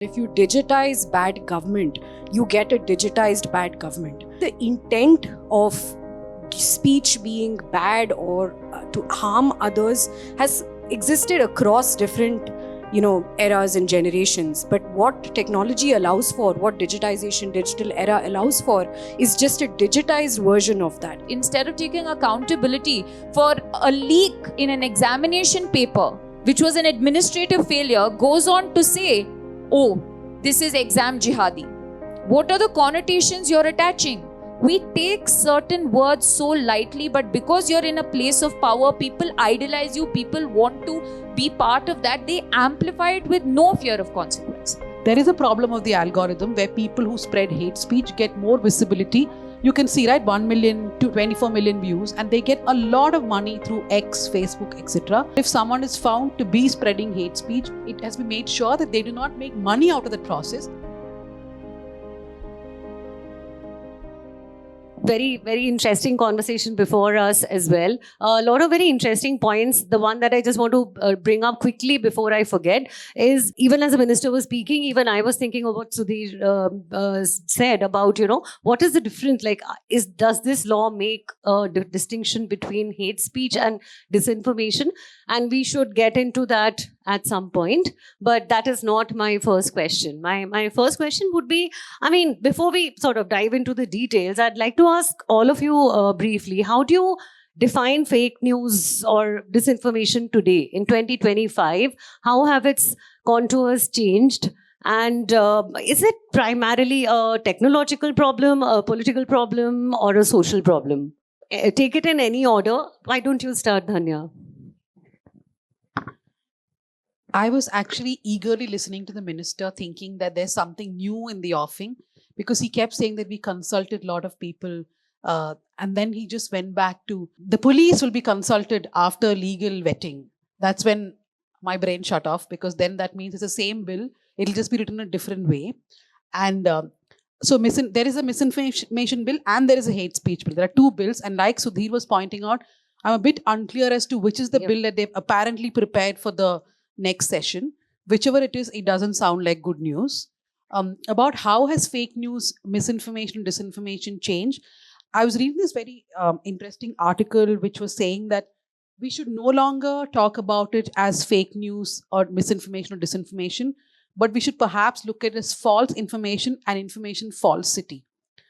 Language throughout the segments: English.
If you digitize bad government, you get a digitized bad government. The intent of speech being bad or to harm others has existed across different eras and generations. But what technology allows for, what digitization, digital era allows for, is just a digitized version of that. Instead of taking accountability for a leak in an examination paper, which was an administrative failure, goes on to say, oh, this is exam jihadi. What are the connotations you're attaching? We take certain words so lightly, but because you're in a place of power, people idolize you, people want to be part of that, they amplify it with no fear of consequence. There is a problem of the algorithm where people who spread hate speech get more visibility. You can see, right, 1 million to 24 million views, and they get a lot of money through X, Facebook, etc. If someone is found to be spreading hate speech, it has been made sure that they do not make money out of the process. Very, very interesting conversation before us as well. A lot of very interesting points. The one that I just want to bring up quickly before I forget is, even as the minister was speaking, even I was thinking of what Sudhir said about, what is the difference? Like, does this law make a distinction between hate speech and disinformation? And we should get into that at some point. But that is not my first question. My first question would be, before we sort of dive into the details, I'd like to ask all of you briefly, how do you define fake news or disinformation today in 2025? How have its contours changed? And is it primarily a technological problem, a political problem, or a social problem? Take it in any order. Why don't you start, Dhanya? I was actually eagerly listening to the minister, thinking that there's something new in the offing, because he kept saying that we consulted a lot of people. And then he just went back to the police will be consulted after legal vetting. That's when my brain shut off, because then that means it's the same bill. It'll just be written a different way. And so there is a misinformation bill and there is a hate speech bill. There are two bills. And like Sudhir was pointing out, I'm a bit unclear as to which is the bill that they've apparently prepared for the next session. Whichever it is, it doesn't sound like good news. About how has fake news, misinformation, disinformation changed? I was reading this very interesting article which was saying that we should no longer talk about it as fake news or misinformation or disinformation, but we should perhaps look at it as false information and information falsity.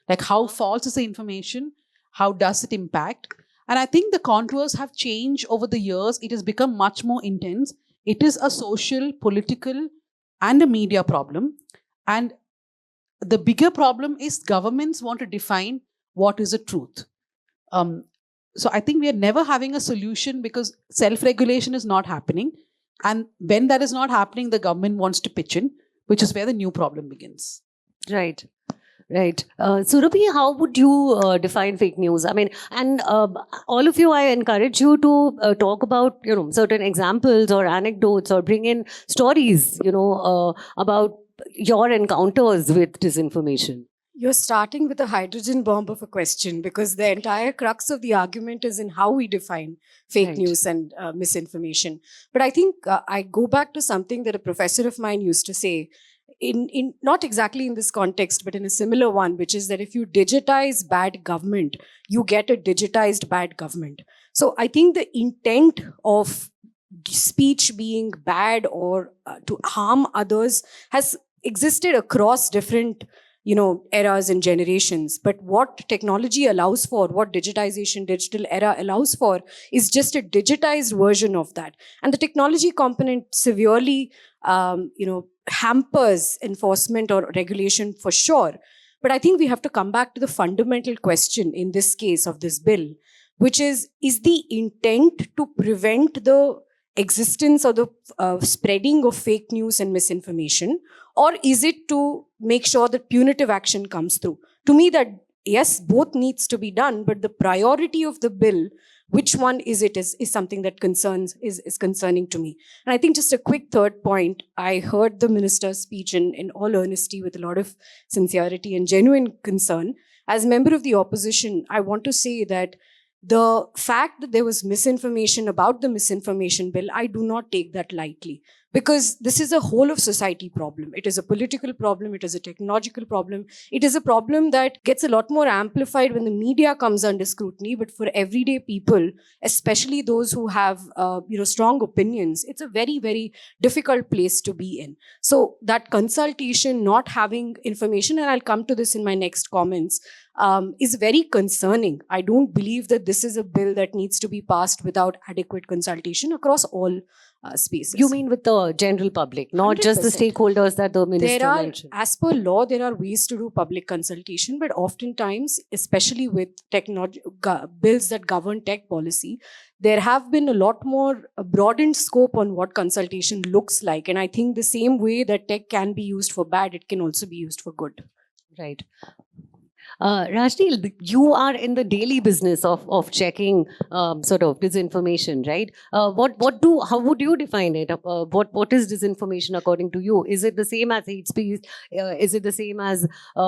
Like, how false is the information? How does it impact? And I think the contours have changed over the years. It has become much more intense. It is a social, political, and a media problem. And the bigger problem is governments want to define what is the truth. So I think we are never having a solution, because self-regulation is not happening. And when that is not happening, the government wants to pitch in, which is where the new problem begins. Right. Surabhi, how would you define fake news? And all of you, I encourage you to talk about, certain examples or anecdotes, or bring in stories, about your encounters with disinformation. You're starting with a hydrogen bomb of a question, because the entire crux of the argument is in how we define fake news and misinformation. But I think I go back to something that a professor of mine used to say, in not exactly in this context, but in a similar one, which is that if you digitize bad government, you get a digitized bad government. So I think the intent of speech being bad or to harm others has existed across different eras and generations. But what technology allows for, what digitization, digital era allows for, is just a digitized version of that. And the technology component severely, hampers enforcement or regulation for sure. But I think we have to come back to the fundamental question in this case of this bill, which is the intent to prevent the existence or the spreading of fake news and misinformation, or is it to make sure that punitive action comes through? To me, that yes, both needs to be done, but the priority of the bill, which one is it, is something that is concerning to me. And I think just a quick third point, I heard the minister's speech in all earnesty with a lot of sincerity and genuine concern. As a member of the opposition, I want to say that the fact that there was misinformation about the misinformation bill, I do not take that lightly. because this is a whole of society problem. It is a political problem, it is a technological problem, it is a problem that gets a lot more amplified when the media comes under scrutiny. But for everyday people, especially those who have strong opinions, it's a very, very difficult place to be in. So that consultation, not having information, and I'll come to this in my next comments, is very concerning. I don't believe that this is a bill that needs to be passed without adequate consultation across all spaces. You mean with the general public, not just the 100%. stakeholders that the minister mentioned? As per law, there are ways to do public consultation, but oftentimes, especially with bills that govern tech policy, there have been a lot more broadened scope on what consultation looks like. And I think the same way that tech can be used for bad, it can also be used for good. Right. Rajneil, you are in the daily business of checking sort of disinformation, right? How would you define it? What is disinformation according to you? Is it the same as hate speech? Is it the same as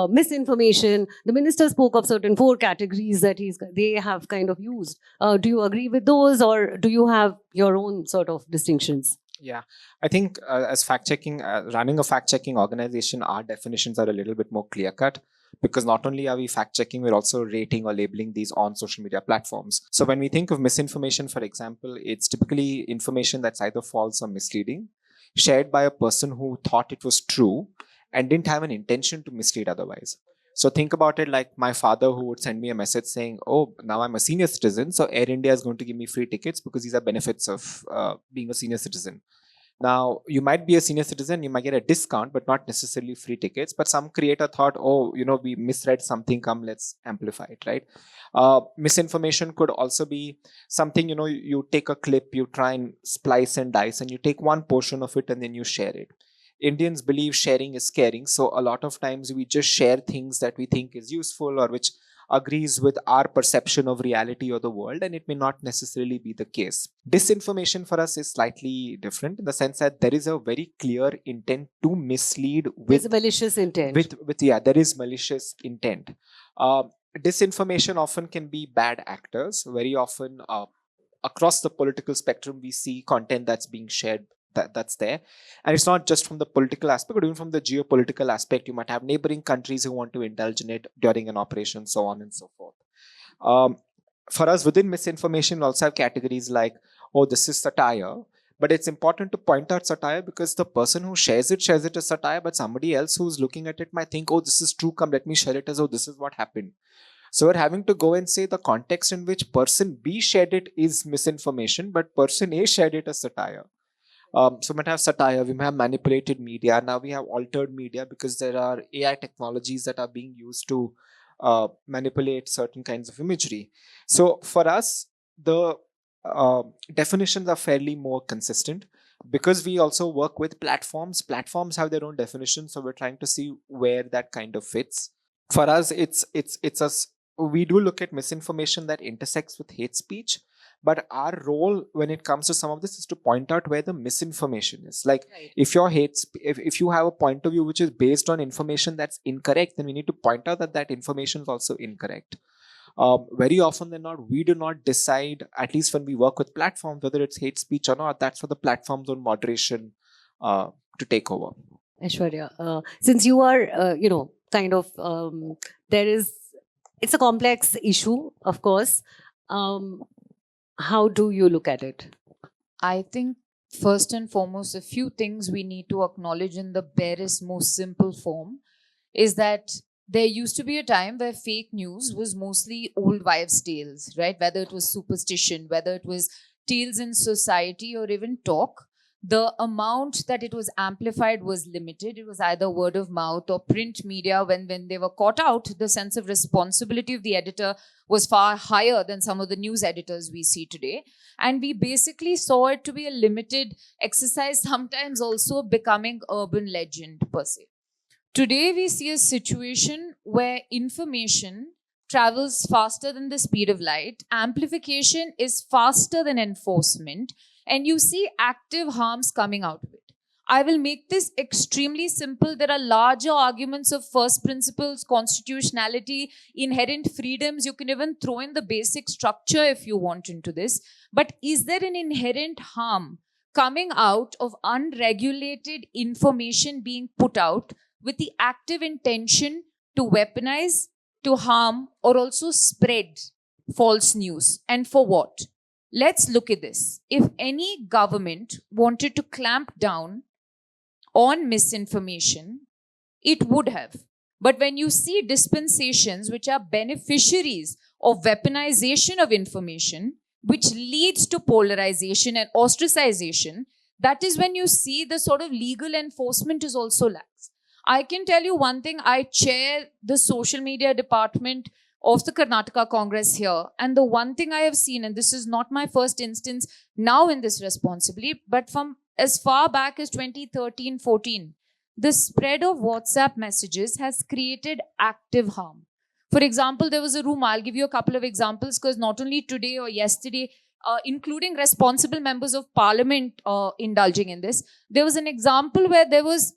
misinformation? The minister spoke of certain 4 categories that they have kind of used. Do you agree with those, or do you have your own sort of distinctions? Yeah, I think as fact-checking, running a fact-checking organization, our definitions are a little bit more clear-cut, because not only are we fact-checking, we're also rating or labeling these on social media platforms. So when we think of misinformation, for example, it's typically information that's either false or misleading, shared by a person who thought it was true and didn't have an intention to mislead otherwise. So think about it like my father, who would send me a message saying, oh, now I'm a senior citizen, so Air India is going to give me free tickets because these are benefits of being a senior citizen. Now, you might be a senior citizen, you might get a discount, but not necessarily free tickets. But some creator thought, oh, we misread something, come, let's amplify it, right? Misinformation could also be something, you take a clip, you try and splice and dice, and you take one portion of it and then you share it. Indians believe sharing is caring. So a lot of times we just share things that we think is useful or which agrees with our perception of reality or the world, and it may not necessarily be the case. Disinformation for us is slightly different in the sense that there is a very clear intent to mislead with malicious intent. There is malicious intent. Disinformation often can be bad actors. Very often across the political spectrum, we see content that's being shared that's there. And it's not just from the political aspect, but even from the geopolitical aspect. You might have neighboring countries who want to indulge in it during an operation, so on and so forth. For us, within misinformation, we also have categories like, oh, this is satire. But it's important to point out satire because the person who shares it as satire, but somebody else who's looking at it might think, oh, this is true, come, let me share it as, oh, this is what happened. So we're having to go and say the context in which person B shared it is misinformation, but person A shared it as satire. So we might have satire, we might have manipulated media. Now we have altered media because there are AI technologies that are being used to manipulate certain kinds of imagery. So for us, the definitions are fairly more consistent because we also work with platforms. Platforms have their own definitions, so we're trying to see where that kind of fits. For us, we do look at misinformation that intersects with hate speech. But our role when it comes to some of this is to point out where the misinformation is. Like, right. If you have a point of view which is based on information that's incorrect, then we need to point out that information is also incorrect. Very often than not, we do not decide, at least when we work with platforms, whether it's hate speech or not. That's for the platform's own moderation to take over. Aiyshwarya, since you are, it's a complex issue, of course. How do you look at it? I think first and foremost, a few things we need to acknowledge in the barest, most simple form is that there used to be a time where fake news was mostly old wives' tales, right? Whether it was superstition, whether it was tales in society or even talk, the amount that it was amplified was limited. It was either word of mouth or print media. When they were caught out, the sense of responsibility of the editor was far higher than some of the news editors we see today. And we basically saw it to be a limited exercise, sometimes also becoming urban legend per se. Today, we see a situation where information travels faster than the speed of light. Amplification is faster than enforcement. And you see active harms coming out of it. I will make this extremely simple. There are larger arguments of first principles, constitutionality, inherent freedoms. You can even throw in the basic structure if you want into this. But is there an inherent harm coming out of unregulated information being put out with the active intention to weaponize, to harm, or also spread false news. And for what? Let's look at this. If any government wanted to clamp down on misinformation, it would have. But when you see dispensations which are beneficiaries of weaponization of information, which leads to polarization and ostracization, that is when you see the sort of legal enforcement is also lax. I can tell you one thing, I chair the social media department of the Karnataka Congress here. And the one thing I have seen, and this is not my first instance now in this responsibility, but from as far back as 2013-14, the spread of WhatsApp messages has created active harm. For example, there was a room, I'll give you a couple of examples because not only today or yesterday, including responsible members of parliament indulging in this, there was an example where there was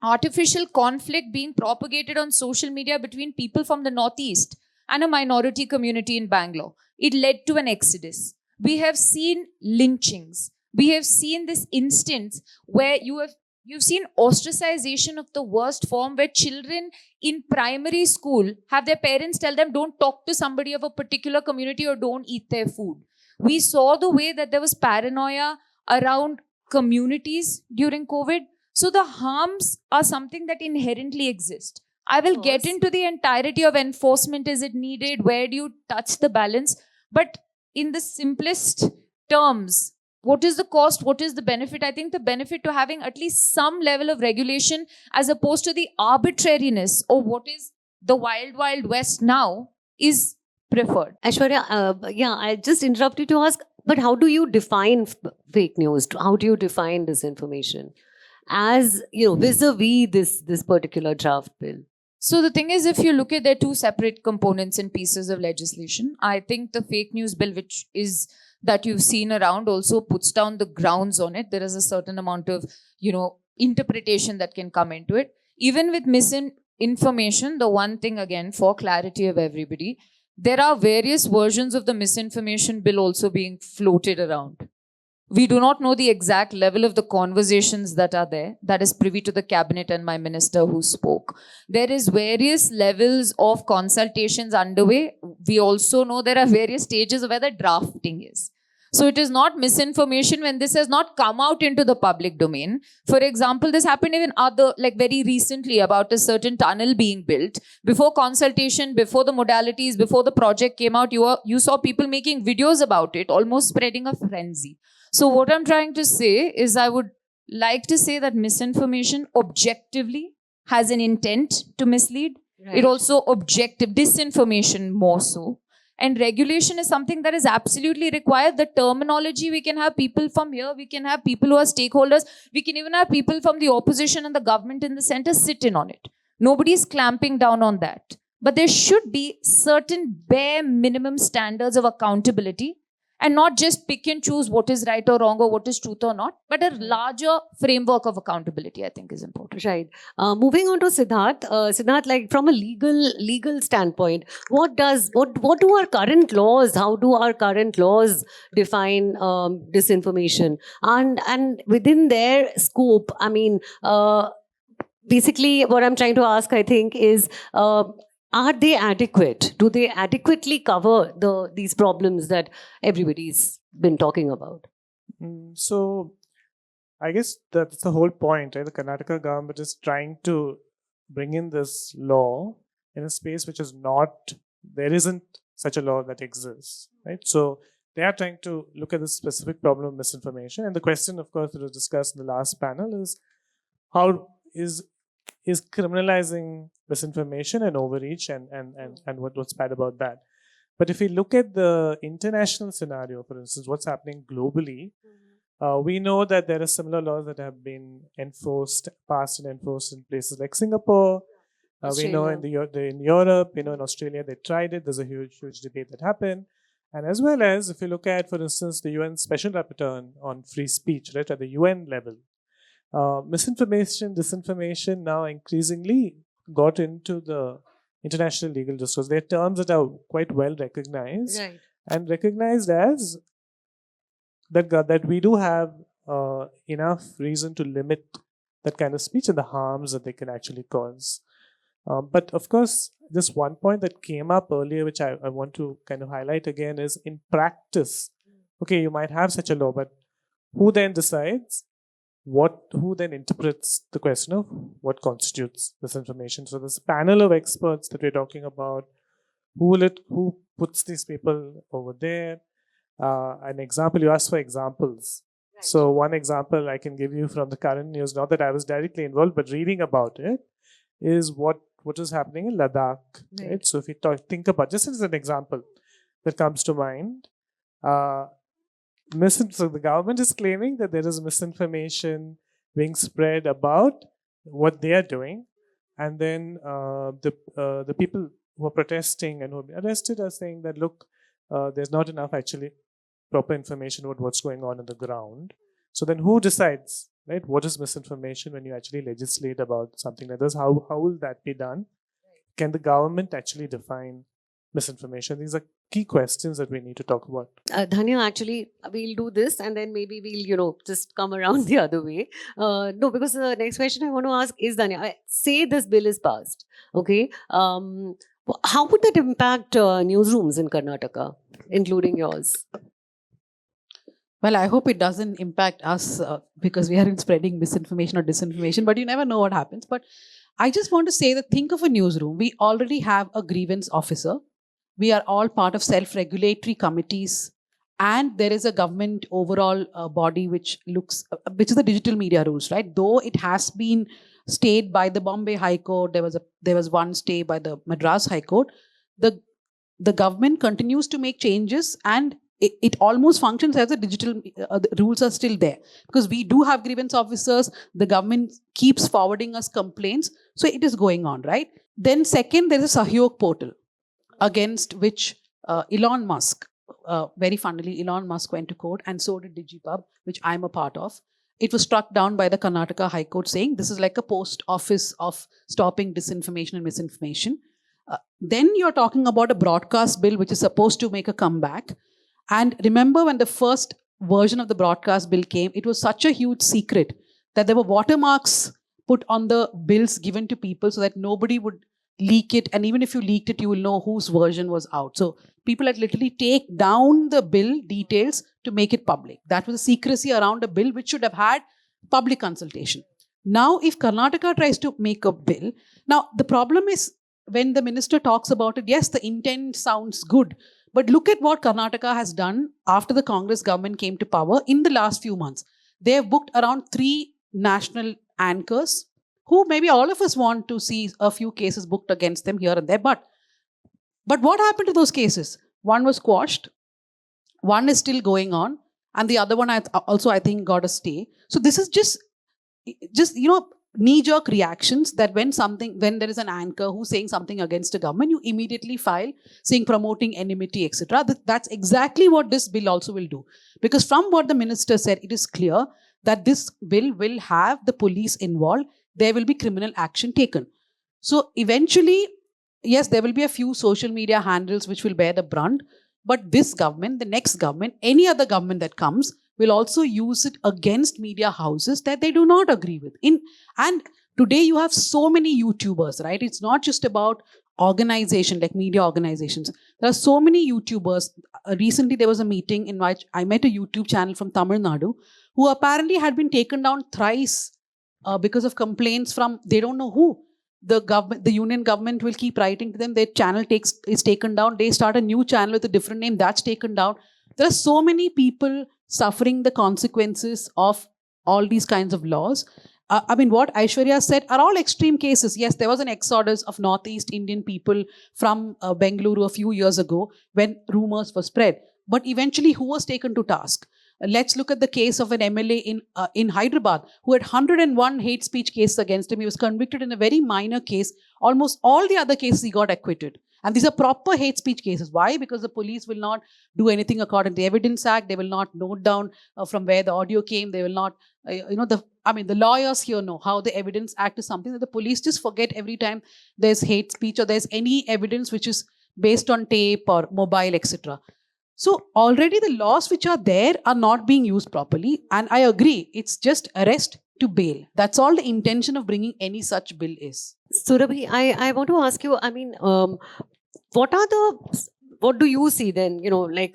artificial conflict being propagated on social media between people from the Northeast and a minority community in Bangalore. It led to an exodus. We have seen lynchings. We have seen this instance where you've seen ostracization of the worst form, where children in primary school have their parents tell them don't talk to somebody of a particular community or don't eat their food. We saw the way that there was paranoia around communities during COVID. So the harms are something that inherently exist. I will get into the entirety of enforcement. Is it needed? Where do you touch the balance? But in the simplest terms, what is the cost? What is the benefit? I think the benefit to having at least some level of regulation as opposed to the arbitrariness of what is the wild, wild west now is preferred. Aishwarya, I just interrupted to ask, but how do you define fake news? How do you define disinformation as, vis-a-vis this particular draft bill? So the thing is, if you look at their two separate components and pieces of legislation, I think the fake news bill, which is that you've seen around, also puts down the grounds on it. There is a certain amount of, interpretation that can come into it. Even with misinformation, the one thing again, for clarity of everybody, there are various versions of the misinformation bill also being floated around. We do not know the exact level of the conversations that are there. That is privy to the cabinet and my minister who spoke. There is various levels of consultations underway. We also know there are various stages of where the drafting is. So it is not misinformation when this has not come out into the public domain. For example, this happened even very recently about a certain tunnel being built. Before consultation, before the modalities, before the project came out, you saw people making videos about it, almost spreading a frenzy. So what I'm trying to say is I would like to say that misinformation objectively has an intent to mislead. Right. It also disinformation more so. And regulation is something that is absolutely required. The terminology, we can have people from here, we can have people who are stakeholders, we can even have people from the opposition and the government in the center sit in on it. Nobody is clamping down on that. But there should be certain bare minimum standards of accountability, and not just pick and choose what is right or wrong or what is truth or not, but a larger framework of accountability, I think, is important. Right. Moving on to Siddharth. Siddharth, like from a legal standpoint, what do our current laws? How do our current laws define disinformation? And within their scope, I mean, basically, what I'm trying to ask, I think, is. Are they adequate? Do they adequately cover these problems that everybody's been talking about? So, I guess that's the whole point, right? The Karnataka government is trying to bring in this law in a space which is not, there isn't such a law that exists, right? So, they are trying to look at the specific problem of misinformation. And the question, of course, that was discussed in the last panel is how is criminalizing misinformation and overreach and what's bad about that. But if we look at the international scenario, for instance, what's happening globally, we know that there are similar laws that have been passed and enforced in places like Singapore. We know in Europe, in Australia, they tried it. There's a huge debate that happened. And as well as if you look at, for instance, the UN Special Rapporteur on free speech, right, at the UN level, misinformation, disinformation now increasingly got into the international legal discourse. There are terms that are quite well recognized, right, and recognized as that we do have enough reason to limit that kind of speech and the harms that they can actually cause. But of course, just one point that came up earlier, which I want to kind of highlight again, is in practice, okay, you might have such a law, but who then decides who then interprets the question of what constitutes misinformation? So this panel of experts that we're talking about, who puts these people over there? An example, you asked for examples. Right. So one example I can give you from the current news, not that I was directly involved, but reading about it, is what is happening in Ladakh. Right? So if you think about, just as an example that comes to mind, so the government is claiming that there is misinformation being spread about what they are doing, and then the people who are protesting and who are arrested are saying that, look, there's not enough actually proper information about what's going on the ground. So then who decides, right? What is misinformation when you actually legislate about something like this? How will that be done? Can the government actually define misinformation? These are key questions that we need to talk about. Dhanya, actually, we'll do this and then maybe we'll, just come around the other way. No, because the next question I want to ask is, Dhanya, say this bill is passed, okay? How would that impact newsrooms in Karnataka, including yours? Well, I hope it doesn't impact us because we aren't spreading misinformation or disinformation, but you never know what happens. But I just want to say that think of a newsroom. We already have a grievance officer. We are all part of self-regulatory committees. And there is a government overall body which is the digital media rules, right? Though it has been stayed by the Bombay High Court, there was one stay by the Madras High Court. The government continues to make changes, and it almost functions as a digital, the rules are still there. Because we do have grievance officers, the government keeps forwarding us complaints, so it is going on, right? Then second, there is a Sahyog portal, against which Elon Musk, very funnily, Elon Musk went to court, and so did DigiPub, which I'm a part of. It was struck down by the Karnataka High Court saying this is like a post office of stopping disinformation and misinformation. Then you're talking about a broadcast bill which is supposed to make a comeback. And remember when the first version of the broadcast bill came, it was such a huge secret that there were watermarks put on the bills given to people so that nobody would leak it. And even if you leaked it, you will know whose version was out. So people had literally take down the bill details to make it public. That was a secrecy around a bill which should have had public consultation. Now, if Karnataka tries to make a bill, now the problem is when the minister talks about it, yes, the intent sounds good. But look at what Karnataka has done after the Congress government came to power in the last few months. They have booked around 3 national anchors who maybe all of us want to see a few cases booked against them here and there. But what happened to those cases? One was quashed, one is still going on, and the other one I think got a stay. So this is just knee-jerk reactions that when there is an anchor who's saying something against a government, you immediately file saying promoting enmity, etc. That's exactly what this bill also will do. Because from what the minister said, it is clear that this bill will have the police involved. There will be criminal action taken. So eventually, yes, there will be a few social media handles which will bear the brunt. But this government, the next government, any other government that comes, will also use it against media houses that they do not agree with. And today you have so many YouTubers, right? It's not just about organization, like media organizations. There are so many YouTubers. Recently there was a meeting in which I met a YouTube channel from Tamil Nadu who apparently had been taken down thrice because of complaints from they don't know who. The union government will keep writing to them. Their channel is taken down. They start a new channel with a different name. That's taken down. There are so many people suffering the consequences of all these kinds of laws. What Aiyshwarya said are all extreme cases. Yes, there was an exodus of Northeast Indian people from Bengaluru a few years ago when rumors were spread. But eventually, who was taken to task? Let's look at the case of an MLA in Hyderabad who had 101 hate speech cases against him. He was convicted in a very minor case. Almost all the other cases he got acquitted. And these are proper hate speech cases. Why? Because the police will not do anything according to the Evidence Act. They will not note down from where the audio came. They will not, the lawyers here know how the Evidence Act is something that the police just forget every time there's hate speech or there's any evidence which is based on tape or mobile, etc. So already the laws which are there are not being used properly. And I agree, it's just arrest to bail. That's all the intention of bringing any such bill is. Surabhi, I want to ask you, I mean, what do you see then,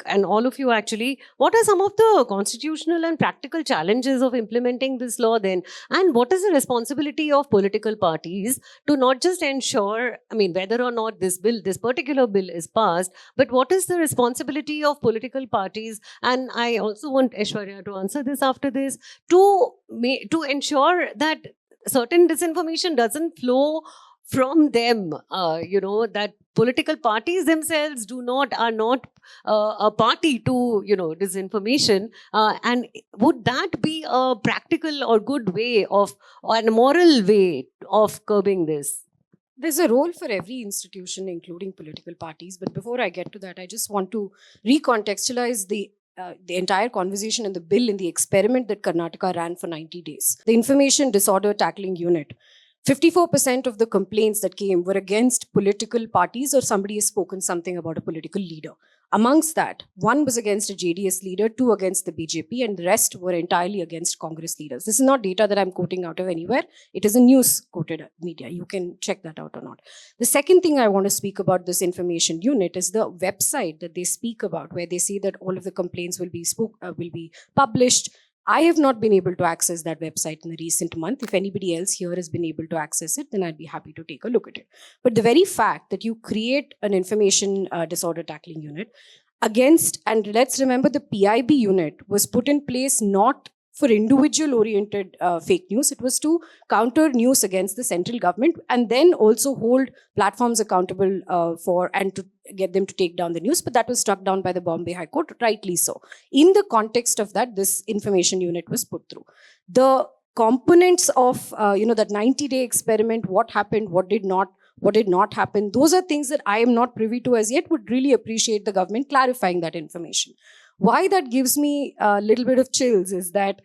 and all of you actually, what are some of the constitutional and practical challenges of implementing this law then? And what is the responsibility of political parties to not just ensure, I mean, whether or not this particular bill is passed, but what is the responsibility of political parties? And I also want Aiyshwarya to answer this after this, to ensure that certain disinformation doesn't flow from them, that political parties themselves are not a party to, disinformation. And would that be a practical or good way or a moral way of curbing this? There's a role for every institution, including political parties. But before I get to that, I just want to recontextualize the entire conversation in the bill in the experiment that Karnataka ran for 90 days. The Information Disorder Tackling Unit. 54% of the complaints that came were against political parties or somebody has spoken something about a political leader. Amongst that, 1 was against a JDS leader, 2 against the BJP, and the rest were entirely against Congress leaders. This is not data that I'm quoting out of anywhere. It is a news quoted media. You can check that out or not. The second thing I want to speak about this information unit is the website that they speak about, where they say that all of the complaints will be published. I have not been able to access that website in the recent month. If anybody else here has been able to access it, then I'd be happy to take a look at it. But the very fact that you create an information disorder tackling unit against, and let's remember the PIB unit was put in place not for individual-oriented fake news. It was to counter news against the central government and then also hold platforms accountable for and to get them to take down the news. But that was struck down by the Bombay High Court, rightly so. In the context of that, this information unit was put through. The components of that 90-day experiment, what happened, what did not happen, those are things that I am not privy to as yet. Would really appreciate the government clarifying that information. Why that gives me a little bit of chills is that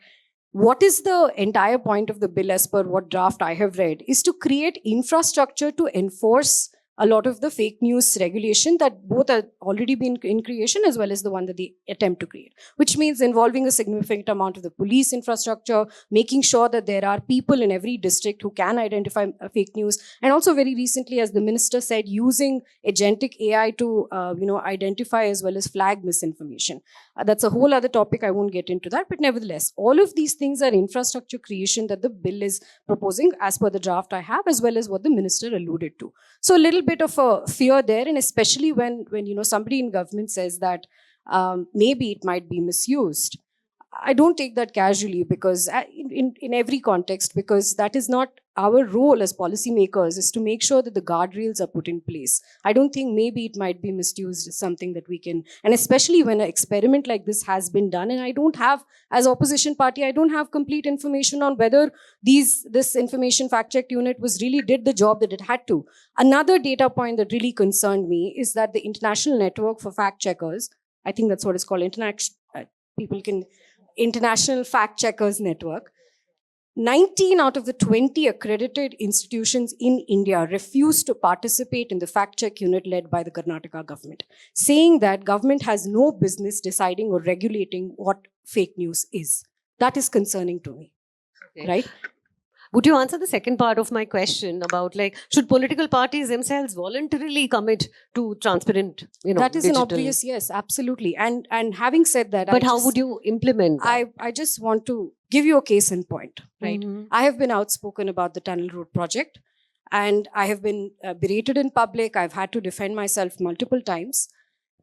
what is the entire point of the bill, as per what draft I have read, is to create infrastructure to enforce a lot of the fake news regulation that both are already been in creation as well as the one that they attempt to create, which means involving a significant amount of the police infrastructure, making sure that there are people in every district who can identify fake news, and also very recently, as the minister said, using agentic AI to identify as well as flag misinformation. That's a whole other topic. I won't get into that, but nevertheless, all of these things are infrastructure creation that the bill is proposing as per the draft I have, as well as what the minister alluded to. So a little bit of a fear there, and especially when somebody in government says that maybe it might be misused. I don't take that casually, because in every context, because that is not our role as policymakers, is to make sure that the guardrails are put in place. I don't think maybe it might be misused as something that we can, and especially when an experiment like this has been done, and I don't have, as opposition party, I don't have complete information on whether this information fact check unit really did the job that it had to. Another data point that really concerned me is that the International Network for Fact Checkers, I think that's what it's called, International Fact Checkers Network, 19 out of the 20 accredited institutions in India refused to participate in the fact check unit led by the Karnataka government, saying that government has no business deciding or regulating what fake news is. That is concerning to me, right? Would you answer the second part of my question about, should political parties themselves voluntarily commit to transparent, that is digital? an obvious yes, absolutely. And having said that, but how would you implement that? I just want to give you a case in point, right? Mm-hmm. I have been outspoken about the Tunnel Road project, and I have been berated in public. I've had to defend myself multiple times.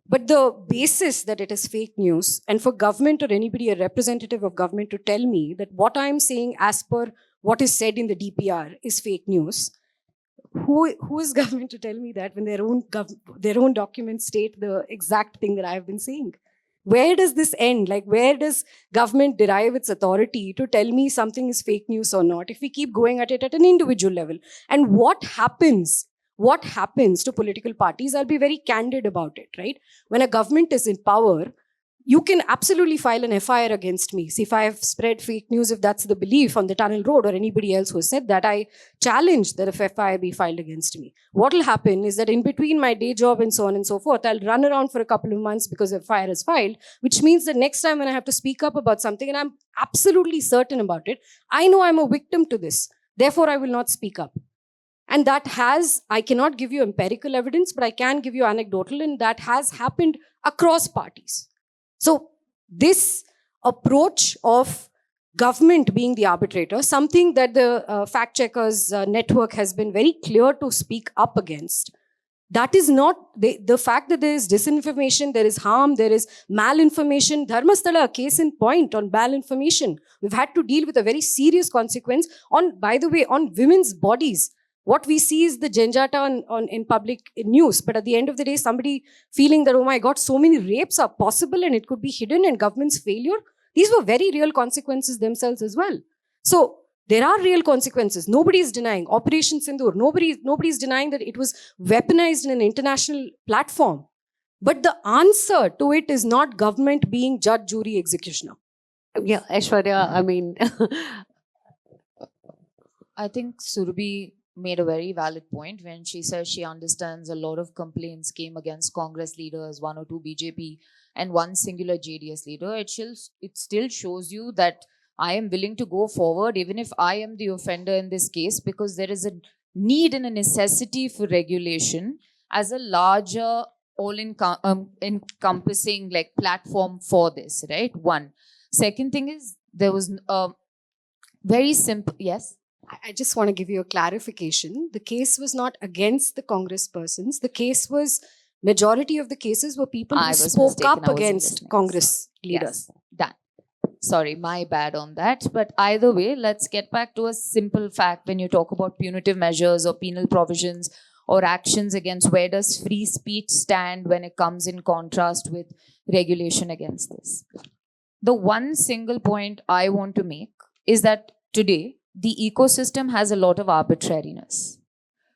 But the basis that it is fake news, and for government or anybody, a representative of government, to tell me that what I'm saying as per what is said in the DPR is fake news, who is government to tell me that when their own documents state the exact thing that I have been saying? Where does this end? Where does government derive its authority to tell me something is fake news or not, if we keep going at it at an individual level? And what happens to political parties? I'll be very candid about it, right? When a government is in power, you can absolutely file an FIR against me. See, if I have spread fake news, if that's the belief on the tunnel road or anybody else who has said that, I challenge that if FIR be filed against me. What will happen is that in between my day job and so on and so forth, I'll run around for a couple of months because FIR is filed, which means that next time when I have to speak up about something and I'm absolutely certain about it, I know I'm a victim to this. Therefore, I will not speak up. And that I cannot give you empirical evidence, but I can give you anecdotal, and that has happened across parties. So this approach of government being the arbitrator, something that the fact checkers network has been very clear to speak up against. That is not the fact that there is disinformation, there is harm, there is malinformation. Dharmasthala, a case in point on malinformation. We've had to deal with a very serious consequence on, by the way, on women's bodies. What we see is the janjata in public news. But at the end of the day, somebody feeling that, oh my God, so many rapes are possible and it could be hidden, and government's failure. These were very real consequences themselves as well. So there are real consequences. Nobody is denying. Operation Sindoor, nobody is denying that it was weaponized in an international platform. But the answer to it is not government being judge, jury, executioner. Yeah, Aishwarya, I mean... I think Surabhi made a very valid point when she says she understands a lot of complaints came against Congress leaders, 1 or 2 BJP, and 1 singular JDS leader. It still shows you that I am willing to go forward even if I am the offender in this case, because there is a need and a necessity for regulation as a larger all-encompassing like platform for this, right? One. Second thing is there was very simple, yes? I just want to give you a clarification. The case was not against the Congress persons. The case was, majority of the cases were people who spoke up against Congress leaders. Yes, done. Sorry, my bad on that. But either way, let's get back to a simple fact when you talk about punitive measures or penal provisions or actions against, where does free speech stand when it comes in contrast with regulation against this? The one single point I want to make is that today, the ecosystem has a lot of arbitrariness.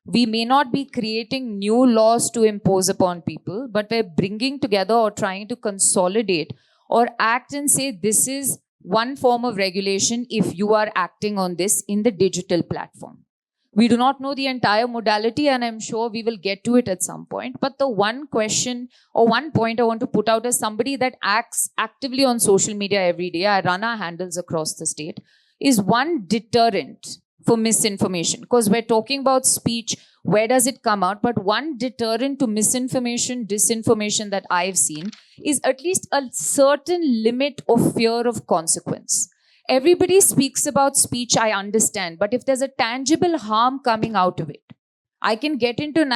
We may not be creating new laws to impose upon people, but we're bringing together or trying to consolidate or act and say this is one form of regulation if you are acting on this in the digital platform. We do not know the entire modality, and I'm sure we will get to it at some point. But the one question or one point I want to put out as somebody that acts actively on social media every day, I run our handles across the state, is one deterrent for misinformation. Because we're talking about speech, where does it come out? But one deterrent to misinformation, disinformation that I've seen is at least a certain limit of fear of consequence. Everybody speaks about speech, I understand. But if there's a tangible harm coming out of it, I can get into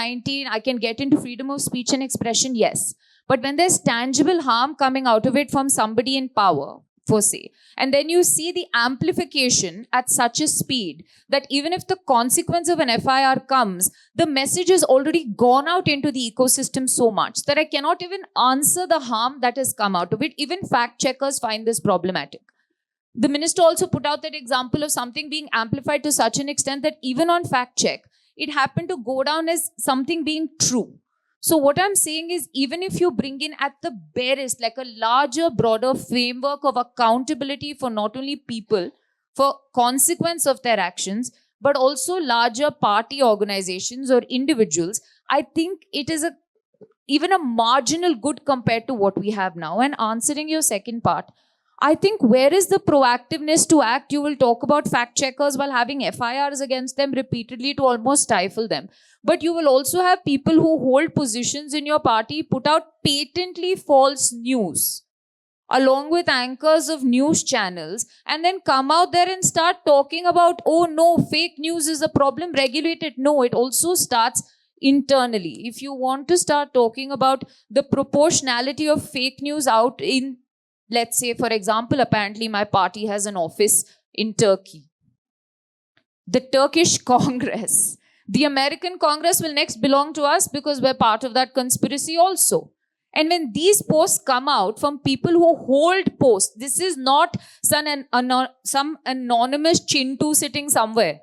freedom of speech and expression, yes. But when there's tangible harm coming out of it from somebody in power, for say, and then you see the amplification at such a speed that even if the consequence of an FIR comes, the message has already gone out into the ecosystem so much that I cannot even answer the harm that has come out of it. Even fact checkers find this problematic. The minister also put out that example of something being amplified to such an extent that even on fact check, it happened to go down as something being true. So what I'm saying is, even if you bring in at the barest, like a larger, broader framework of accountability for not only people, for consequence of their actions, but also larger party organizations or individuals, I think it is even a marginal good compared to what we have now. And answering your second part, I think where is the proactiveness to act? You will talk about fact checkers while having FIRs against them repeatedly to almost stifle them. But you will also have people who hold positions in your party put out patently false news along with anchors of news channels and then come out there and start talking about, oh no, fake news is a problem, regulate it. No, it also starts internally. If you want to start talking about the proportionality of fake news out in, let's say, for example, apparently my party has an office in Turkey. The Turkish Congress. The American Congress will next belong to us because we're part of that conspiracy also. And when these posts come out from people who hold posts, this is not some anonymous Chintu sitting somewhere.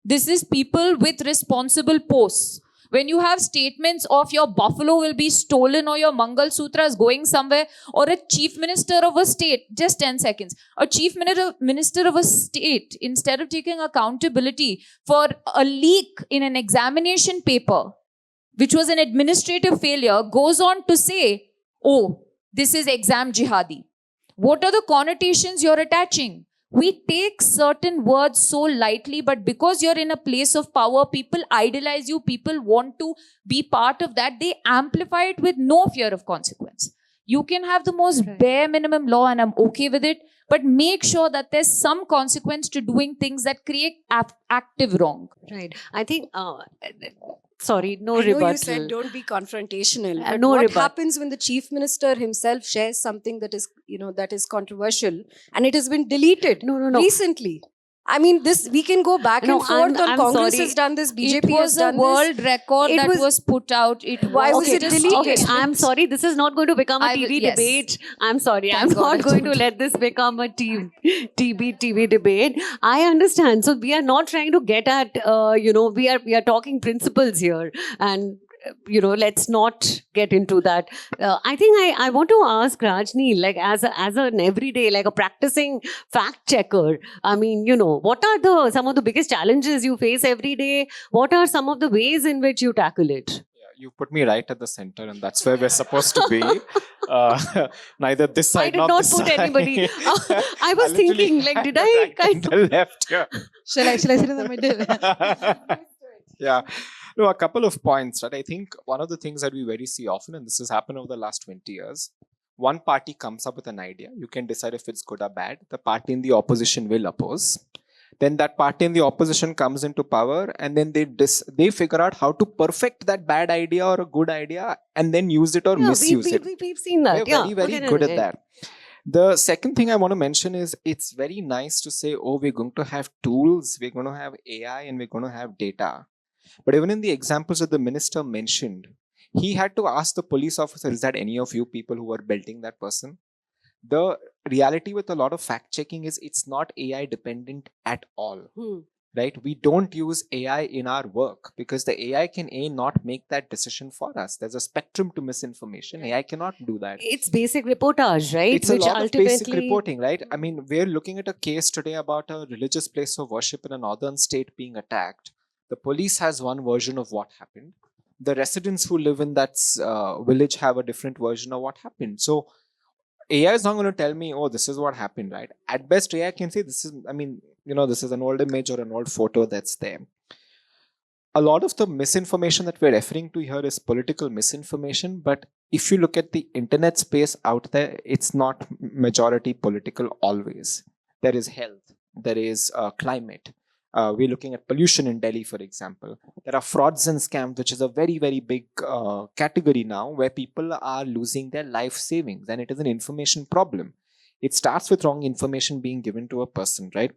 This is people with responsible posts. when you have statements of your buffalo will be stolen or your Mangal Sutra is going somewhere, or a chief minister of a state, just 10 seconds, a chief minister of a state, instead of taking accountability for a leak in an examination paper, which was an administrative failure, goes on to say, oh, this is exam jihadi. What are the connotations you're attaching? We take certain words so lightly, but because you're in a place of power, people idolize you, people want to be part of that, they amplify it with no fear of consequence. You can have the most bare minimum law, and I'm okay with it, but make sure that there's some consequence to doing things that create active wrong. Right. I think, sorry, no I know rebuttal. you said don't be confrontational. But No what rebuttal. happens when the chief minister himself shares something that is, that is controversial and it has been deleted No. recently? I mean, we can go back No, and forth on I'm Congress sorry. has done this, BJP It has was a done world this. record It that was- was put out. Why was it just deleted? Okay, I'm sorry. This is not going to become a I will- TV yes. debate. I'm sorry. Thank I'm God not I going to don't. let this become a TV debate. I understand. So we are not trying to get at, we are talking principles here, and let's not get into that. I think I want to ask Rajneil, like as an everyday, like a practicing fact checker. I mean, what are some of the biggest challenges you face every day? What are some of the ways in which you tackle it? Yeah, you put me right at the center, and that's where we're supposed to be. Neither this side I did nor not this put side. anybody. I was literally thinking, like, did had I the right kind and of... the left here? Shall I sit in the middle? Yeah. No, a couple of points, right? I think one of the things that we very see often, and this has happened over the last 20 years, one party comes up with an idea. You can decide if it's good or bad. The party in the opposition will oppose. Then that party in the opposition comes into power, and then they figure out how to perfect that bad idea or a good idea and then use it or misuse it. We've seen that. We're very, very good at that. The second thing I want to mention is it's very nice to say, oh, we're going to have tools, we're going to have AI, and we're going to have data. But even in the examples that the minister mentioned, he had to ask the police officer, is that any of you people who are belting that person? The reality with a lot of fact checking is it's not AI dependent at all. Right? We don't use AI in our work because the AI can not make that decision for us. There's a spectrum to misinformation. AI cannot do that. It's basic reportage, right? It's a lot of basic reporting, right? I mean, we're looking at a case today about a religious place of worship in a northern state being attacked. The police has one version of what happened. The residents who live in that village have a different version of what happened. So AI is not going to tell me, oh, this is what happened, right? At best, AI can say this is an old image or an old photo that's there. A lot of the misinformation that we're referring to here is political misinformation. But if you look at the internet space out there, it's not majority political always. There is health. There is climate. We're looking at pollution in Delhi, for example. There are frauds and scams, which is a very, very big category now where people are losing their life savings, and it is an information problem. It starts with wrong information being given to a person, right?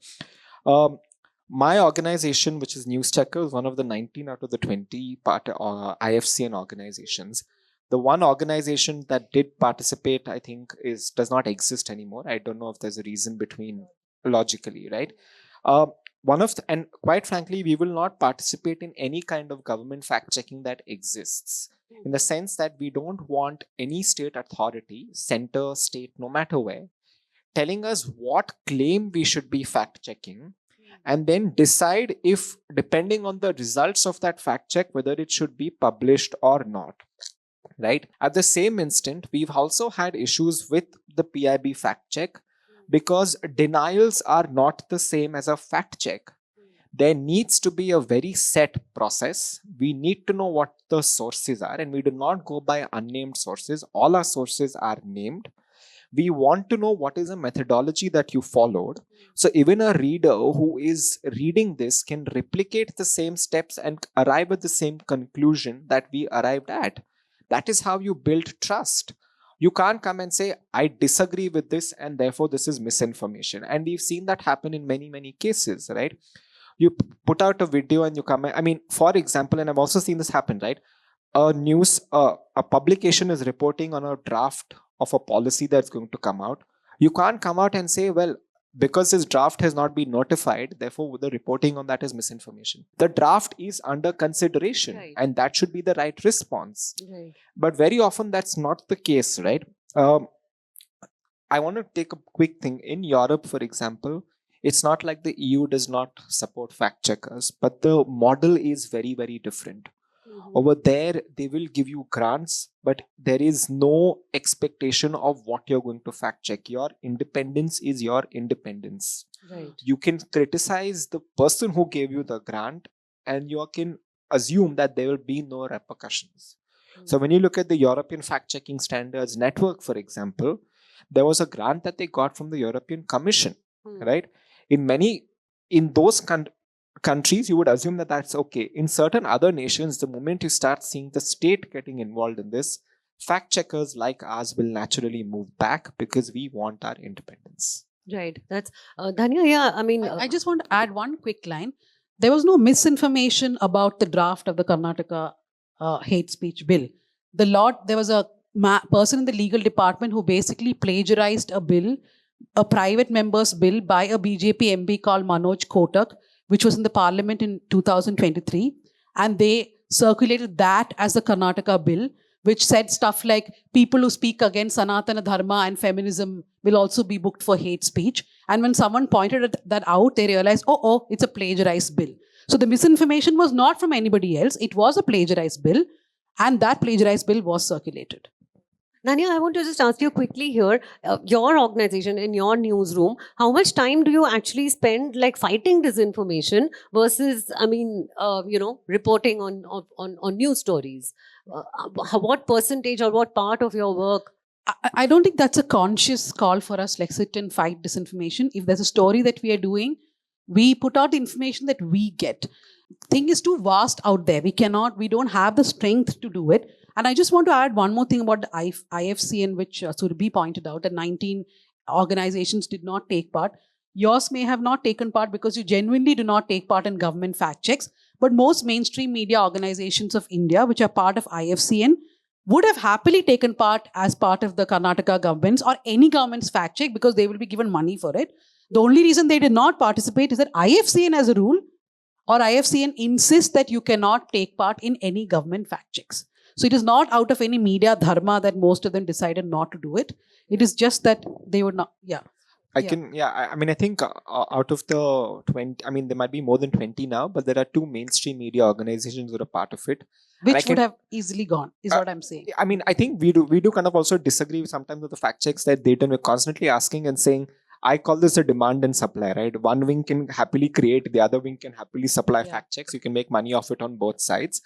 My organization, which is News Checker, is one of the 19 out of the 20 IFCN organizations. The one organization that did participate, I think, does not exist anymore. I don't know if there's a reason logically, right? And quite frankly, we will not participate in any kind of government fact checking that exists, in the sense that we don't want any state authority, center, state, no matter where, telling us what claim we should be fact checking, and then decide if, depending on the results of that fact check, whether it should be published or not. Right? At the same instant, we've also had issues with the PIB fact check, because denials are not the same as a fact check. There needs to be a very set process. We need to know what the sources are, and we do not go by unnamed sources. All our sources are named. We want to know what is a methodology that you followed. So even a reader who is reading this can replicate the same steps and arrive at the same conclusion that we arrived at. That is how you build trust. You can't come and say, I disagree with this and therefore this is misinformation. And we've seen that happen in many, many cases, right? You put out a video and you come, for example, and I've also seen this happen, right? A publication is reporting on a draft of a policy that's going to come out. You can't come out and say, well, because this draft has not been notified, therefore the reporting on that is misinformation. The draft is under consideration, Right. and that should be the right response. Right. But very often that's not the case, right? I want to take a quick thing. In Europe, for example, it's not like the EU does not support fact checkers, but the model is very, very different. Over there, they will give you grants, but there is no expectation of what you're going to fact check. Your independence is your independence. Right. You can criticize the person who gave you the grant, and you can assume that there will be no repercussions. So when you look at the European fact-checking standards network, for example, there was a grant that they got from the European Commission, right? In those countries, you would assume that that's okay. In certain other nations, the moment you start seeing the state getting involved in this, fact checkers like us will naturally move back because we want our independence. Right. That's Dhanya. Yeah. I mean, I just want to add one quick line. There was no misinformation about the draft of the Karnataka hate speech bill. There was a person in the legal department who basically plagiarized a bill, a private member's bill by a BJP MP called Manoj Kotak, which was in the parliament in 2023. And they circulated that as the Karnataka bill, which said stuff like people who speak against Sanatana Dharma and feminism will also be booked for hate speech. And when someone pointed that out, they realized, oh, it's a plagiarized bill. So the misinformation was not from anybody else. It was a plagiarized bill. And that plagiarized bill was circulated. Dhanya, I want to just ask you quickly here, your organization, in your newsroom, how much time do you actually spend like fighting disinformation versus, reporting on news stories? What percentage or what part of your work? I don't think that's a conscious call for us, like sit and fight disinformation. If there's a story that we are doing, we put out the information that we get. Thing is too vast out there. We don't have the strength to do it. And I just want to add one more thing about the IFCN, which Surabhi pointed out, that 19 organizations did not take part. Yours may have not taken part because you genuinely do not take part in government fact checks. But most mainstream media organizations of India, which are part of IFCN, would have happily taken part as part of the Karnataka government's or any government's fact check because they will be given money for it. The only reason they did not participate is that IFCN has a rule, or IFCN insists that you cannot take part in any government fact checks. So it is not out of any media dharma that most of them decided not to do it. It is just that they would not. Yeah. I think out of the 20, there might be more than 20 now, but there are 2 mainstream media organizations that are part of it. Which would have easily gone, is what I'm saying. I think we do kind of also disagree sometimes with the fact checks that they done. We're constantly asking and saying, I call this a demand and supply, right? One wing can happily create, the other wing can happily supply fact checks. You can make money off it on both sides.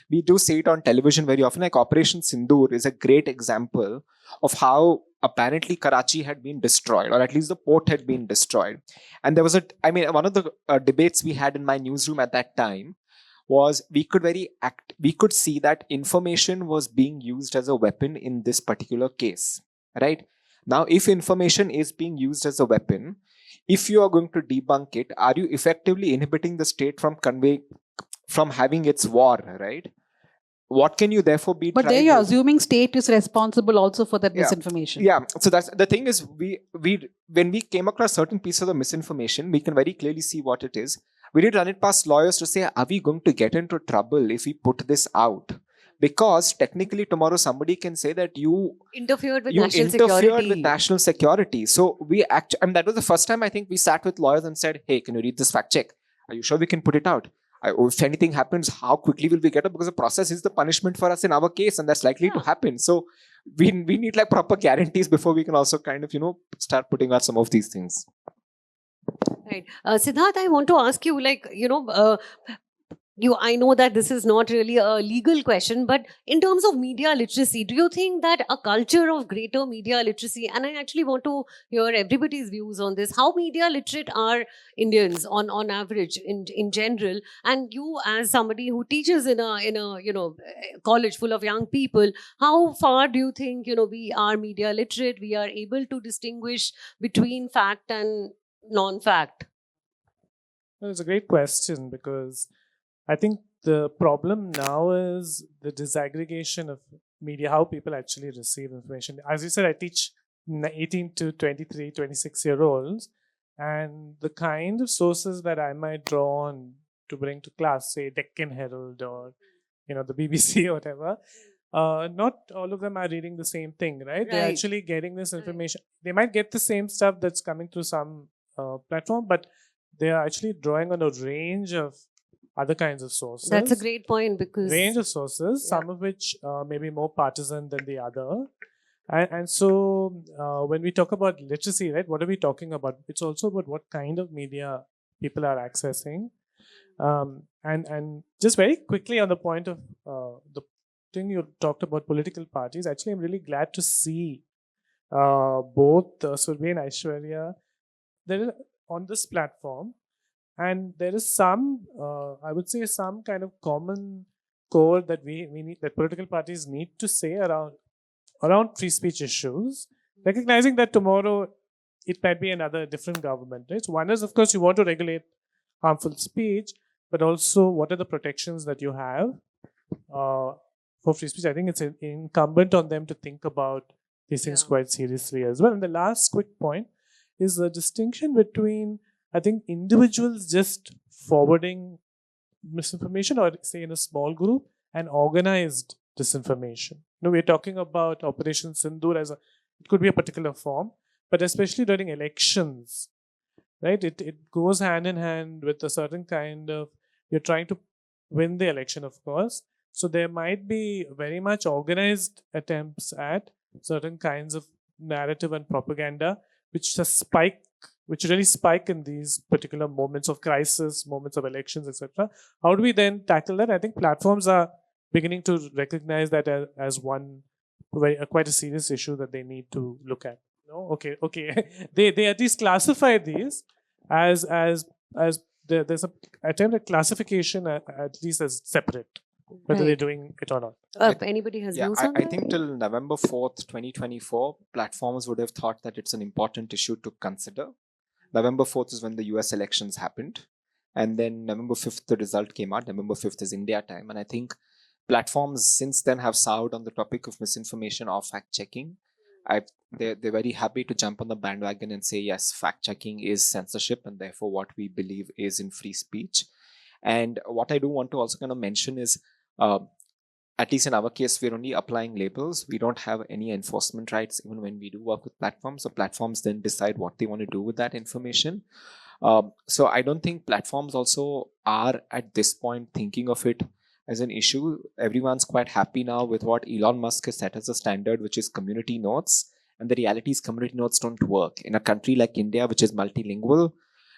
We do see it on television very often. Like Operation Sindoor is a great example of how apparently Karachi had been destroyed, or at least the port had been destroyed. And there was one of the debates we had in my newsroom at that time was we could see that information was being used as a weapon in this particular case, right? Now, if information is being used as a weapon, if you are going to debunk it, are you effectively inhibiting the state from having its war, right? What can you therefore be? But there you're assuming state is responsible also for that misinformation. Yeah. So that's the thing is we when we came across certain pieces of misinformation, we can very clearly see what it is. We did run it past lawyers to say, are we going to get into trouble if we put this out? Because technically tomorrow somebody can say that you interfered with national security. So that was the first time I think we sat with lawyers and said, hey, can you read this fact check? Are you sure we can put it out? If anything happens, how quickly will we get up? Because the process is the punishment for us in our case, and that's likely to happen. So we need like proper guarantees before we can also kind of, start putting out some of these things. Right. Siddharth, I want to ask you, I know that this is not really a legal question, but in terms of media literacy, do you think that a culture of greater media literacy, and I actually want to hear everybody's views on this, how media literate are Indians on average in general? And you, as somebody who teaches in a college full of young people, how far do you think we are media literate? We are able to distinguish between fact and non-fact? Well, it's a great question because I think the problem now is the disaggregation of media, how people actually receive information. As you said, I teach 18 to 23, 26-year-olds, And the kind of sources that I might draw on to bring to class, say Deccan Herald or the BBC or whatever, not all of them are reading the same thing, right? They're Right. actually getting this information. They might get the same stuff that's coming through some platform, but they are actually drawing on a range of other kinds of sources. That's a great point because Range of sources, some of which may be more partisan than the other. And so when we talk about literacy, right, what are we talking about? It's also about what kind of media people are accessing. And just very quickly on the point of the thing you talked about political parties, actually I'm really glad to see both Surabhi and Aiyshwarya there is on this platform, and there is some I would say some kind of common core that we need, that political parties need to say around free speech issues, recognizing that tomorrow it might be another different government, right? So one is, of course, you want to regulate harmful speech, but also what are the protections that you have for free speech? I think it's incumbent on them to think about these things quite seriously as well. And the last quick point is the distinction between, I think, individuals just forwarding misinformation, or say in a small group, and organized disinformation. We're talking about Operation Sindoor as it could be a particular form, but especially during elections, right? It goes hand in hand with a certain kind of, you're trying to win the election, of course. So there might be very much organized attempts at certain kinds of narrative and propaganda, which really spike in these particular moments of crisis, moments of elections, etc. How do we then tackle that? I think platforms are beginning to recognize that as one quite a serious issue that they need to look at. Okay. they at least classify these as there's a attempt at classification at least as separate, whether they're doing it or not. if anybody has views on I that? think till November 4th, 2024, platforms would have thought that it's an important issue to consider. November 4th is when the US elections happened. And then November 5th, the result came out. November 5th is India time. And I think platforms since then have soured on the topic of misinformation or fact-checking. They're very happy to jump on the bandwagon and say, yes, fact-checking is censorship, and therefore what we believe is in free speech. And what I do want to also kind of mention is, at least in our case, we're only applying labels. We don't have any enforcement rights even when we do work with platforms. So platforms then decide what they want to do with that information. So I don't think platforms also are at this point thinking of it as an issue. Everyone's quite happy now with what Elon Musk has set as a standard, which is community notes. And the reality is community notes don't work. In a country like India, which is multilingual,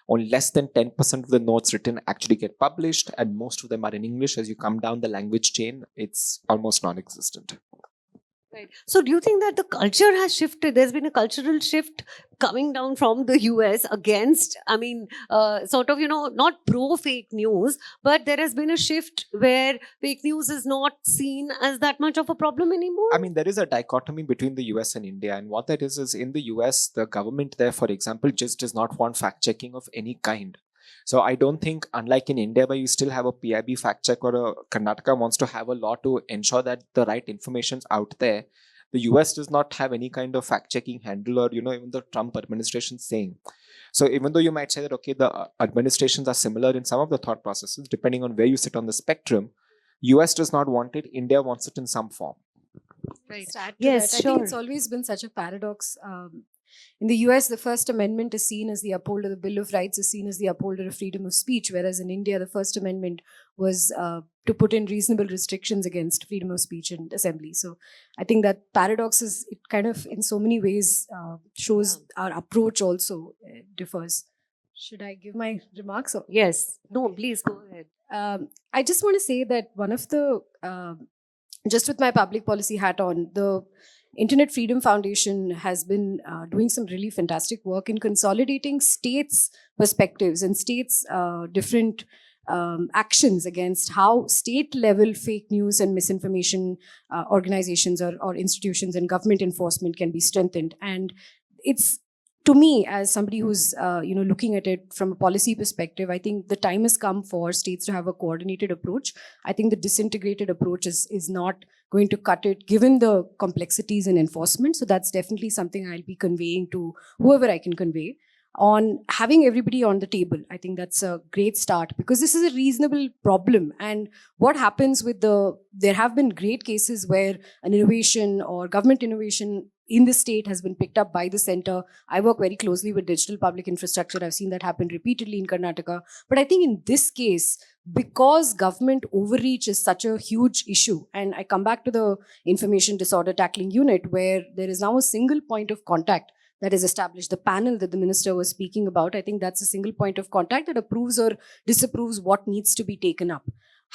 only less than 10% of the notes written actually get published, and most of them are in English. As you come down the language chain, it's almost non-existent. Right. So do you think that the culture has shifted? There's been a cultural shift coming down from the US against, sort of, not pro fake news, but there has been a shift where fake news is not seen as that much of a problem anymore? I mean, there is a dichotomy between the US and India. And what that is in the US, the government there, for example, just does not want fact-checking of any kind. So I don't think, unlike in India, where you still have a PIB fact check, or a Karnataka wants to have a law to ensure that the right information's out there, the US does not have any kind of fact checking handle, or even the Trump administration saying. So even though you might say that, okay, the administrations are similar in some of the thought processes, depending on where you sit on the spectrum, US does not want it, India wants it in some form. Right. Yes, I think it's sure. always been such a paradox. In the US, the First Amendment is seen as the upholder, the Bill of Rights is seen as the upholder of freedom of speech, whereas in India, the First Amendment was to put in reasonable restrictions against freedom of speech and assembly. So I think that paradox it kind of, in so many ways, shows our approach also differs. Should I give my remarks? Yes. No, please go ahead. I just want to say that one of the, just with my public policy hat on, the Internet Freedom Foundation has been doing some really fantastic work in consolidating states' perspectives and states' different actions against how state-level fake news and misinformation organizations or institutions and government enforcement can be strengthened. And it's, to me, as somebody who's looking at it from a policy perspective, I think the time has come for states to have a coordinated approach. I think the disintegrated approach is not going to cut it, given the complexities in enforcement. So that's definitely something I'll be conveying to whoever I can convey. on having everybody on the table. I think that's a great start because this is a reasonable problem. And what happens with there have been great cases where an innovation or government innovation in the state has been picked up by the center. I work very closely with digital public infrastructure. I've seen that happen repeatedly in Karnataka. But I think in this case, because government overreach is such a huge issue, and I come back to the information disorder tackling unit where there is now a single point of contact that is established, the panel that the minister was speaking about. I think that's a single point of contact that approves or disapproves what needs to be taken up.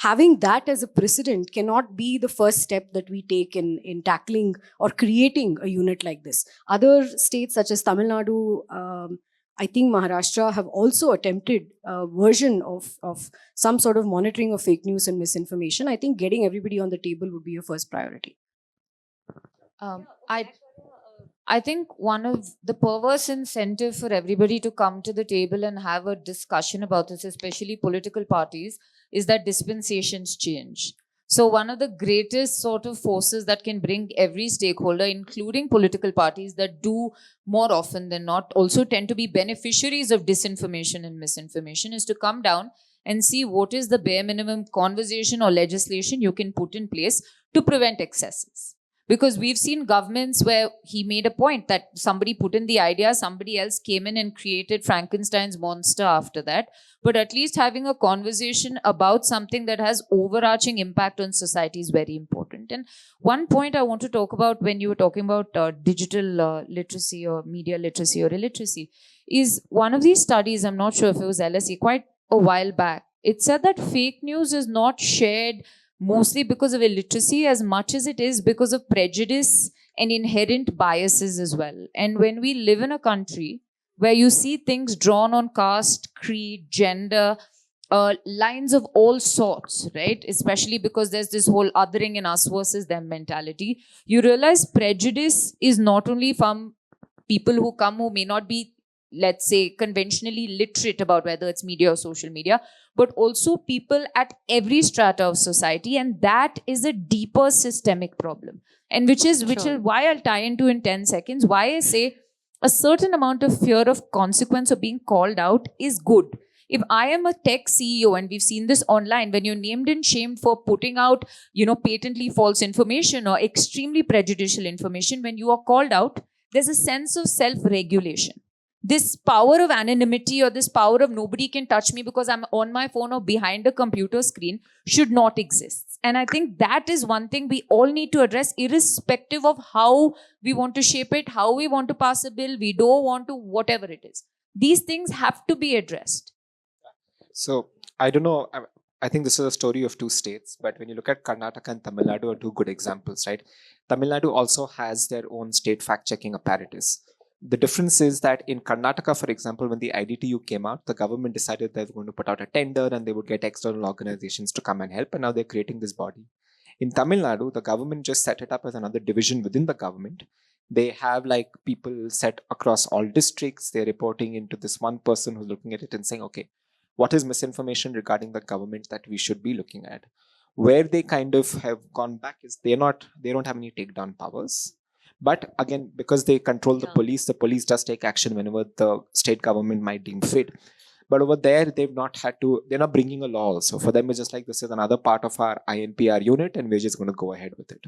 Having that as a precedent cannot be the first step that we take in tackling or creating a unit like this. Other states such as Tamil Nadu, I think Maharashtra have also attempted a version of some sort of monitoring of fake news and misinformation. I think getting everybody on the table would be a first priority. I think one of the perverse incentive for everybody to come to the table and have a discussion about this, especially political parties, is that dispensations change. So one of the greatest sort of forces that can bring every stakeholder, including political parties that do more often than not also tend to be beneficiaries of disinformation and misinformation, is to come down and see what is the bare minimum conversation or legislation you can put in place to prevent excesses. Because we've seen governments where he made a point that somebody put in the idea, somebody else came in and created Frankenstein's monster after that. But at least having a conversation about something that has overarching impact on society is very important. And one point I want to talk about when you were talking about digital literacy or media literacy or illiteracy is one of these studies, I'm not sure if it was LSE, quite a while back. It said that fake news is not shared mostly because of illiteracy as much as it is because of prejudice and inherent biases as well. And when we live in a country where you see things drawn on caste, creed, gender, lines of all sorts, right? Especially because there's this whole othering in us versus them mentality. You realize prejudice is not only from people who come who may not be, let's say, conventionally literate about whether it's media or social media, but also people at every strata of society. And that is a deeper systemic problem. And which is why I'll tie into in 10 seconds, why I say a certain amount of fear of consequence of being called out is good. If I am a tech CEO, and we've seen this online, when you're named and shamed for putting out, patently false information or extremely prejudicial information, when you are called out, there's a sense of self-regulation. This power of anonymity or this power of nobody can touch me because I'm on my phone or behind a computer screen should not exist. And I think that is one thing we all need to address, irrespective of how we want to shape it, how we want to pass a bill, we don't want to, whatever it is. These things have to be addressed. So, I don't know, I think this is a story of two states, but when you look at Karnataka and Tamil Nadu are two good examples, right? Tamil Nadu also has their own state fact-checking apparatus. The difference is that in Karnataka, for example, when the IDTU came out, the government decided they were going to put out a tender and they would get external organizations to come and help. And now they're creating this body. In Tamil Nadu, the government just set it up as another division within the government. They have people set across all districts. They're reporting into this one person who's looking at it and saying, okay, what is misinformation regarding the government that we should be looking at? Where they kind of have gone back is they don't have any takedown powers. But again, because they control the police does take action whenever the state government might deem fit. But over there, they're not bringing a law also. For them, it's just like, this is another part of our INPR unit and we're just going to go ahead with it.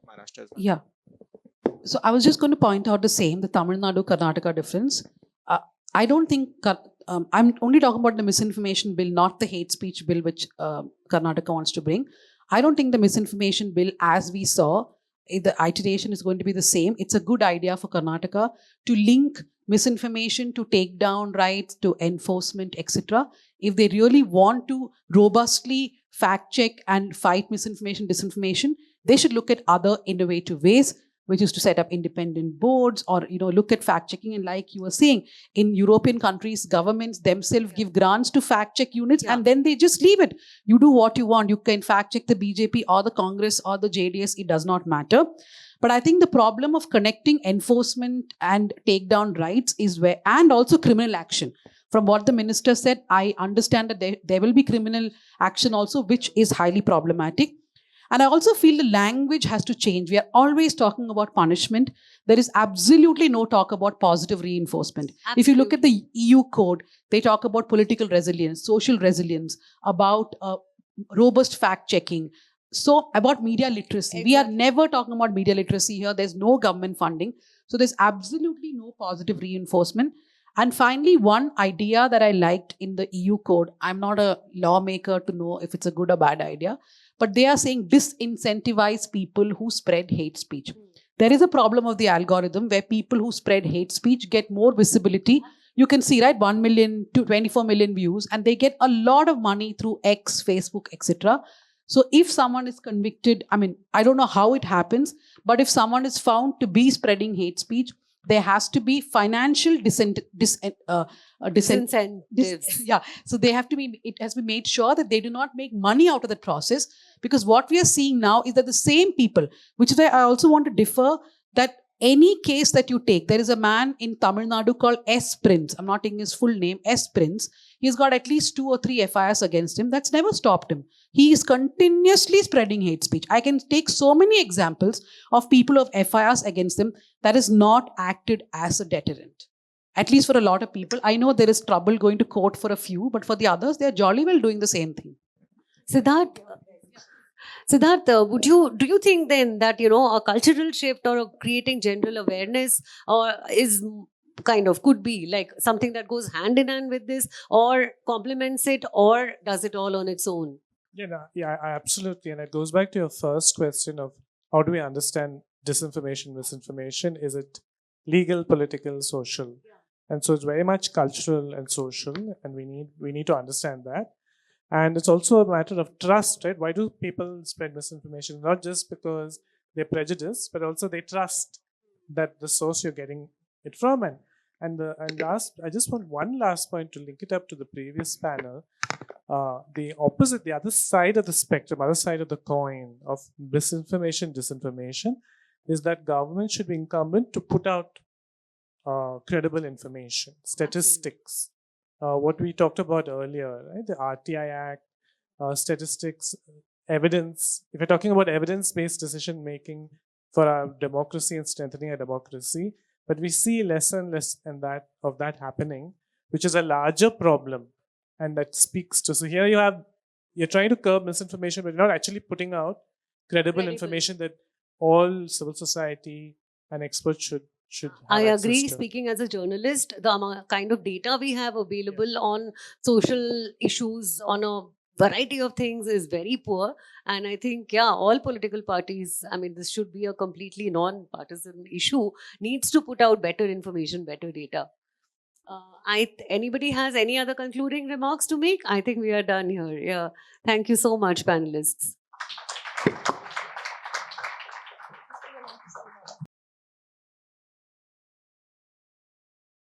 Maharashtra. Yeah. So I was just going to point out the Tamil Nadu Karnataka difference. I don't think, I'm only talking about the misinformation bill, not the hate speech bill which Karnataka wants to bring. I don't think the misinformation bill, as we saw, the iteration is going to be the same. It's a good idea for Karnataka to link misinformation to takedown rights, to enforcement, etc. If they really want to robustly fact check and fight misinformation, disinformation, they should look at other innovative ways, which is to set up independent boards or look at fact checking. And like you were saying, in European countries, governments themselves give grants to fact check units and then they just leave it. You do what you want. You can fact check the BJP or the Congress or the JDS. It does not matter. But I think the problem of connecting enforcement and takedown rights is where, and also criminal action. From what the minister said, I understand that there will be criminal action also, which is highly problematic. And I also feel the language has to change. We are always talking about punishment. There is absolutely no talk about positive reinforcement. If you look at the EU code, they talk about political resilience, social resilience, about robust fact checking. So about media literacy. We are never talking about media literacy here. There's no government funding. So there's absolutely no positive reinforcement. And finally, one idea that I liked in the EU code, I'm not a lawmaker to know if it's a good or bad idea, but they are saying disincentivize people who spread hate speech. There is a problem of the algorithm where people who spread hate speech get more visibility. You can see, right, 1 million to 24 million views, and they get a lot of money through X, Facebook, etc. So if someone is convicted, I mean, I don't know how it happens, but if someone is found to be spreading hate speech, there has to be financial Disincentives. yeah. So they have to be, it has to be made sure that they do not make money out of the process, because what we are seeing now is that the same people, which is why I also want to differ, that any case that you take, there is a man in Tamil Nadu called S. Prince. I'm not taking his full name, S. Prince. He's got at least 2 or 3 FIRs against him. That's never stopped him. He is continuously spreading hate speech. I can take so many examples of people of FIRs against them that is not acted as a deterrent. At least for a lot of people. I know there is trouble going to court for a few, but for the others, they're jolly well doing the same thing. Siddharth, do you think then that, a cultural shift or creating general awareness is kind of could be like something that goes hand in hand with this, or complements it, or does it all on its own? Absolutely. And it goes back to your first question of how do we understand disinformation, misinformation? Is it legal, political, social? And so it's very much cultural and social, and we need to understand that. And it's also a matter of trust, right? Why do people spread misinformation? Not just because they're prejudiced, but also they trust that the source you're getting it from. And I just want one last point to link it up to the previous panel. The opposite, the other side of the spectrum, other side of the coin of misinformation, disinformation, is that government should be incumbent to put out credible information, statistics. What we talked about earlier, right? The RTI Act, statistics, evidence. If you're talking about evidence-based decision making for our democracy and strengthening our democracy, but we see less and less of that happening, which is a larger problem, and that speaks to. So here you're trying to curb misinformation, but you're not actually putting out credible information that all civil society and experts should. I agree. Speaking as a journalist, the kind of data we have available on social issues, on a variety of things, is very poor. And I think, all political parties, I mean, this should be a completely non-partisan issue, needs to put out better information, better data. Anybody has any other concluding remarks to make? I think we are done here. Yeah. Thank you so much, panelists.